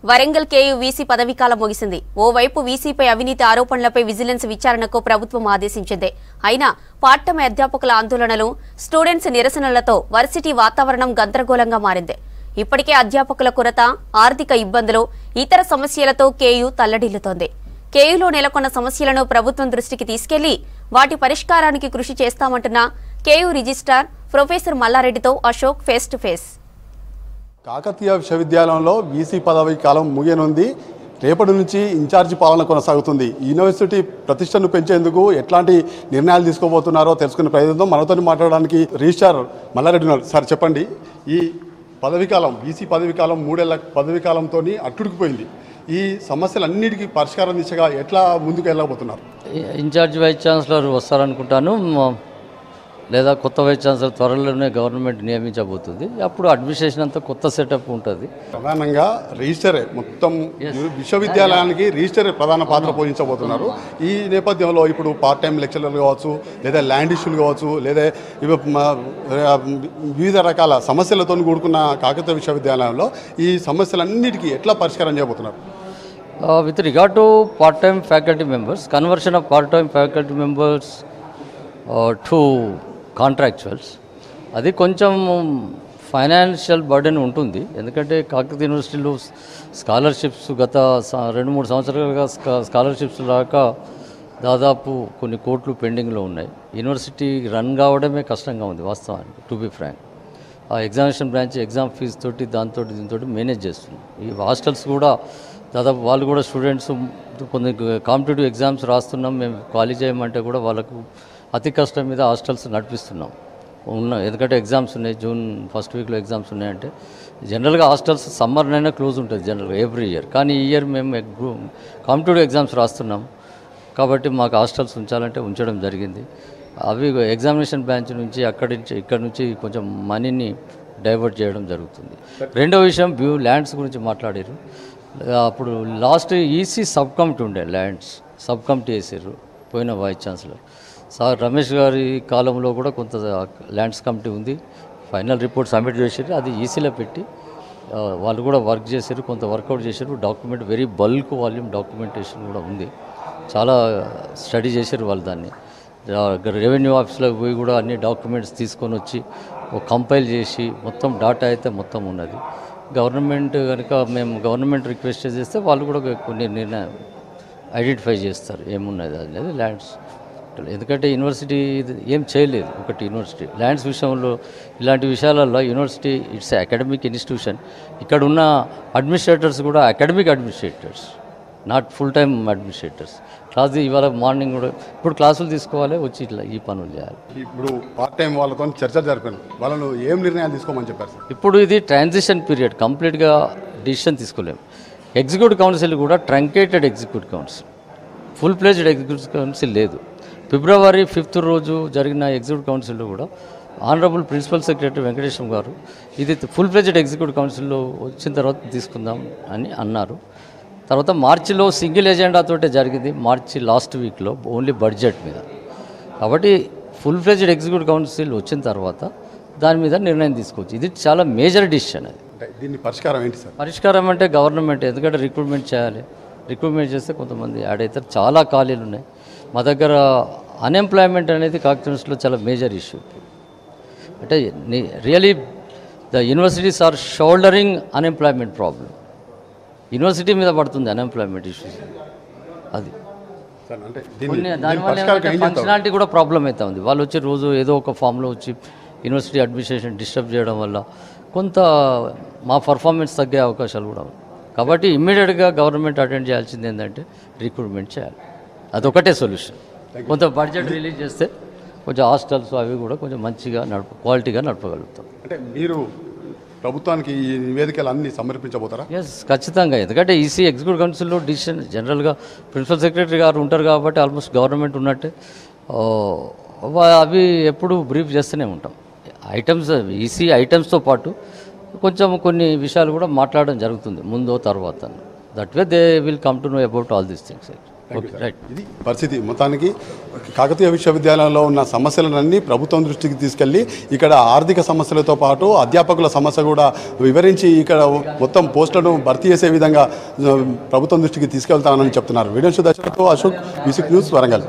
Warangal KU VC పదవీకాలం ముగిసింది. ఓవైపు వీసీపై అవినీతి ఆరోపణలపై విజిలెన్స్ విచారణకు ప్రభుత్వం ఆదేశించింది. అయినా పార్ట్ టైం అధ్యాపకుల ఆందోళనలు, స్టూడెంట్స్ నిరసనలతో వర్సిటీ వాతావరణం గందరగోళంగా మారింది. ఇప్పటికే అధ్యాపకుల కొరత, ఆర్థిక ఇబ్బందులు, ఇతర సమస్యలతో కేయూ తల్లడిల్లుతోంది. కేయూలో నెలకొన్న సమస్యలను ప్రభుత్వం దృష్టికి తీసుకెళ్లి వాటి పరిష్కారానికి కృషి చేస్తామంటున్న కేయూ రిజిస్ట్రార్ ప్రొఫెసర్ మల్లారెడ్డితో Ashok face to face. Kakatiya విశ్వవిద్యాలయంలో వీసీ పదవి కాలం ముగియనుంది. రేపటి నుంచి ఇన్ఛార్జి పాలన కొనసాగుతుంది. యూనివర్సిటీ ప్రతిష్టను పెంచేందుకు ఎట్లాంటి నిర్ణయాలు తీసుకోబోతున్నారో తెలుసుకునే ప్రయత్నం మనతో మాట్లాడడానికి రిజిస్ట్రార్ మల్లారెడ్డి ఉన్నారు. సార్ చెప్పండి, ఈ పదవీకాలం వీసీ పదవీకాలం 3 ఏళ్ల పదవీకాలంతో అట్టుడికిపోయింది. ఈ సమస్యలన్నిటికీ పరిష్కారం దిశగా ఎట్లా ముందుకు వెళ్ళబోతున్నారు? ఇన్ఛార్జ్ వైస్ ఛాన్సలర్ వస్తారనుకుంటాను, లేదా కొత్త వైస్ ఛాన్సలర్ త్వరలోనే గవర్నమెంట్ నియమించబోతుంది. అప్పుడు అడ్మినిస్ట్రేషన్ అంతా కొత్త సెటప్ ఉంటుంది. ప్రధానంగా రిజిస్టరే మొత్తం విశ్వవిద్యాలయానికి రిజిస్టరే ప్రధాన పాత్ర పోషించబోతున్నారు. ఈ నేపథ్యంలో ఇప్పుడు పార్ట్ టైం లెక్చరర్లు కావచ్చు, లేదా ల్యాండ్ ఇష్యూలు కావచ్చు, లేదా వివిధ రకాల సమస్యలతో కూడుకున్న కాకతీయ విశ్వవిద్యాలయంలో ఈ సమస్యలన్నిటికీ ఎట్లా పరిష్కారం చేయబోతున్నారు? With regard to part time faculty members, conversion of part time faculty members to contractuals, అది కొంచెం ఫైనాన్షియల్ బర్డెన్ ఉంటుంది. ఎందుకంటే కాకతీయ యూనివర్సిటీలో స్కాలర్షిప్స్ గత 2-3 సంవత్సరాలుగా స్కాలర్షిప్స్ రాక దాదాపు కొన్ని కోట్లు పెండింగ్లో ఉన్నాయి. యూనివర్సిటీ రన్ కావడమే కష్టంగా ఉంది వాస్తవానికి, టు బి ఫ్రాంక్. ఆ ఎగ్జామినేషన్ బ్రాంచ్ ఎగ్జామ్ ఫీజు తోటి దీంతో మేనేజ్ చేస్తుంది. ఈ హాస్టల్స్ కూడా దాదాపు వాళ్ళు కూడా స్టూడెంట్స్ కొన్ని కాంపిటేటివ్ ఎగ్జామ్స్ రాస్తున్నాం మేము ఖాళీ చేయమంటే కూడా వాళ్ళకు అతి కష్టం మీద హాస్టల్స్ నడిపిస్తున్నాం ఎందుకంటే ఎగ్జామ్స్ ఉన్నాయి, జూన్ ఫస్ట్ వీక్లో ఎగ్జామ్స్ ఉన్నాయంటే. జనరల్గా హాస్టల్స్ సమ్మర్నైనా క్లోజ్ ఉంటుంది జనరల్గా ఎవ్రీ ఇయర్. కానీ ఈ ఇయర్ మేము కాంపిటేటివ్ ఎగ్జామ్స్ రాస్తున్నాం కాబట్టి మాకు హాస్టల్స్ ఉంచాలంటే ఉంచడం జరిగింది. అవి ఎగ్జామినేషన్ బ్రాంచ్ నుంచి ఇక్కడ నుంచి కొంచెం మనీని డైవర్ట్ చేయడం జరుగుతుంది. రెండో విషయం ల్యాండ్స్ గురించి మాట్లాడారు. అప్పుడు లాస్ట్ ఈసీ సబ్ కమిటీ ఉండే, ల్యాండ్స్ సబ్ కమిటీ వేసారు పోయిన వైస్ ఛాన్సలర్ సార్ రమేష్ గారి కాలంలో కూడా కొంత ల్యాండ్స్ కమిటీ ఉంది. ఫైనల్ రిపోర్ట్ సబ్మిట్ చేశారు, అది ఈసీలో పెట్టి వాళ్ళు కూడా వర్క్ చేశారు, కొంత వర్కౌట్ చేశారు. Document very bulk volume documentation కూడా ఉంది, చాలా స్టడీ చేశారు వాళ్ళు. దాన్ని రెవెన్యూ ఆఫీస్లోకి పోయి కూడా అన్ని డాక్యుమెంట్స్ తీసుకొని వచ్చి కంపైల్ చేసి మొత్తం డాటా అయితే మొత్తం ఉన్నది. గవర్నమెంట్ కనుక మేము గవర్నమెంట్ రిక్వెస్ట్ చేస్తే వాళ్ళు కూడా కొన్ని నిర్ణయం ఐడెంటిఫై చేస్తారు ఏమున్నది అనేది ల్యాండ్స్. ఎందుకంటే యూనివర్సిటీ ఏం చేయలేదు. ఒకటి యూనివర్సిటీ ల్యాండ్స్ విషయంలో ఇలాంటి విషయాలలో యూనివర్సిటీ ఇట్స్ అకాడమిక్ ఇన్స్టిట్యూషన్. ఇక్కడ ఉన్న అడ్మినిస్ట్రేటర్స్ కూడా academic administrators, not full time administrators. ఇవాళ మార్నింగ్ కూడా ఇప్పుడు క్లాసులు తీసుకోవాలి, వచ్చి ఇట్లా ఈ పనులు చేయాలి. ఇప్పుడు పార్ట్ టైం వాళ్ళతో చర్చ జరిపాను, వాళ్ళను ఏం నిర్ణయాలు తీసుకోమని చెప్పారు సార్? ఇప్పుడు ఇది ట్రాన్సిషన్ పీరియడ్, కంప్లీట్గా డిసిషన్ తీసుకోలేము. ఎగ్జిక్యూటివ్ కౌన్సిల్ కూడా truncated executive council, full ప్లేజ్డ్ executive council లేదు. ఫిబ్రవరి 5th రోజు జరిగిన ఎగ్జిక్యూటివ్ కౌన్సిల్లో కూడా ఆనరబుల్ ప్రిన్సిపల్ సెక్రటరీ వెంకటేశ్వర గారు ఇది ఫుల్ ప్లేజ్డ్ ఎగ్జిక్యూటివ్ కౌన్సిల్లో వచ్చిన తర్వాత తీసుకుందాం అని అన్నారు. తర్వాత మార్చిలో సింగిల్ ఎజెండాతోటే జరిగింది, మార్చి లాస్ట్ వీక్లో ఓన్లీ బడ్జెట్ మీద. కాబట్టి ఫుల్ ఫ్లెడ్జ్డ్ ఎగ్జిక్యూటివ్ కౌన్సిల్ వచ్చిన తర్వాత దాని మీద నిర్ణయం తీసుకోవచ్చు. ఇది చాలా మేజర్ డిసిషన్. అది దీన్ని పరిష్కారం ఏంటి సార్? పరిష్కారం అంటే గవర్నమెంట్, ఎందుకంటే రిక్రూట్మెంట్ చేయాలి. రిక్రూట్మెంట్ చేస్తే కొంతమంది యాడ్ అవుతారు. చాలా ఖాళీలు ఉన్నాయి మా దగ్గర. అన్ఎంప్లాయ్మెంట్ అనేది కాకతీయ చాలా మేజర్ ఇష్యూ. అంటే really the universities are shouldering unemployment problem. University మీద పడుతుంది అన్ఎంప్లాయ్మెంట్ ఇష్యూస్. అది దానివల్ల ఫంక్షనాలిటీ కూడా ప్రాబ్లం అవుతా ఉంది. వాళ్ళు వచ్చి రోజు ఏదో ఒక ఫామ్లో వచ్చి యూనివర్సిటీ అడ్మినిస్ట్రేషన్ డిస్టర్బ్ చేయడం వల్ల కొంత మా పర్ఫార్మెన్స్ తగ్గే అవకాశాలు కూడా ఉన్నాయి. కాబట్టి ఇమ్మీడియట్గా గవర్నమెంట్ అటెండ్ చేయాల్సింది ఏంటంటే రిక్రూట్మెంట్ చేయాలి. అదొకటే సొల్యూషన్. కొంత బడ్జెట్ రిలీజ్ చేస్తే కొంచెం హాస్టల్స్ అవి కూడా కొంచెం మంచిగా క్వాలిటీగా నడపగలుగుతాం. అంటే మీరు ప్రభుత్వానికి ఈ నివేదికలు అన్నీ సమర్పించబోతారా? ఎస్, ఖచ్చితంగా. ఎందుకంటే ఈసీ ఎగ్జిక్యూటివ్ కౌన్సిల్లో డిసిషన్ జనరల్గా ప్రిన్సిపల్ సెక్రటరీ గారు ఉంటారు కాబట్టి ఆల్మోస్ట్ గవర్నమెంట్ ఉన్నట్టే అవి ఎప్పుడు బ్రీఫ్ చేస్తూనే ఉంటాం. ఐటమ్స్ ఈసీ ఐటమ్స్తో పాటు కొంచెం కొన్ని విషయాలు కూడా మాట్లాడడం జరుగుతుంది ముందో తర్వాత. That way they will come to know about all these things. Okay right. ఇది పరిస్థితి. మొత్తానికి కాకతీయ విశ్వవిద్యాలయంలో ఉన్న సమస్యలన్నీ ప్రభుత్వం దృష్టికి తీసుకెళ్లి ఇక్కడ ఆర్థిక సమస్యలతో పాటు అధ్యాపకుల సమస్య కూడా వివరించి ఇక్కడ మొత్తం పోస్టులను భర్తీ చేసే విధంగా ప్రభుత్వం దృష్టికి తీసుకెళ్తానని చెప్తున్నారు. వీడియో దర్శకులతో అశోక్, బీసీ న్యూస్, వరంగల్.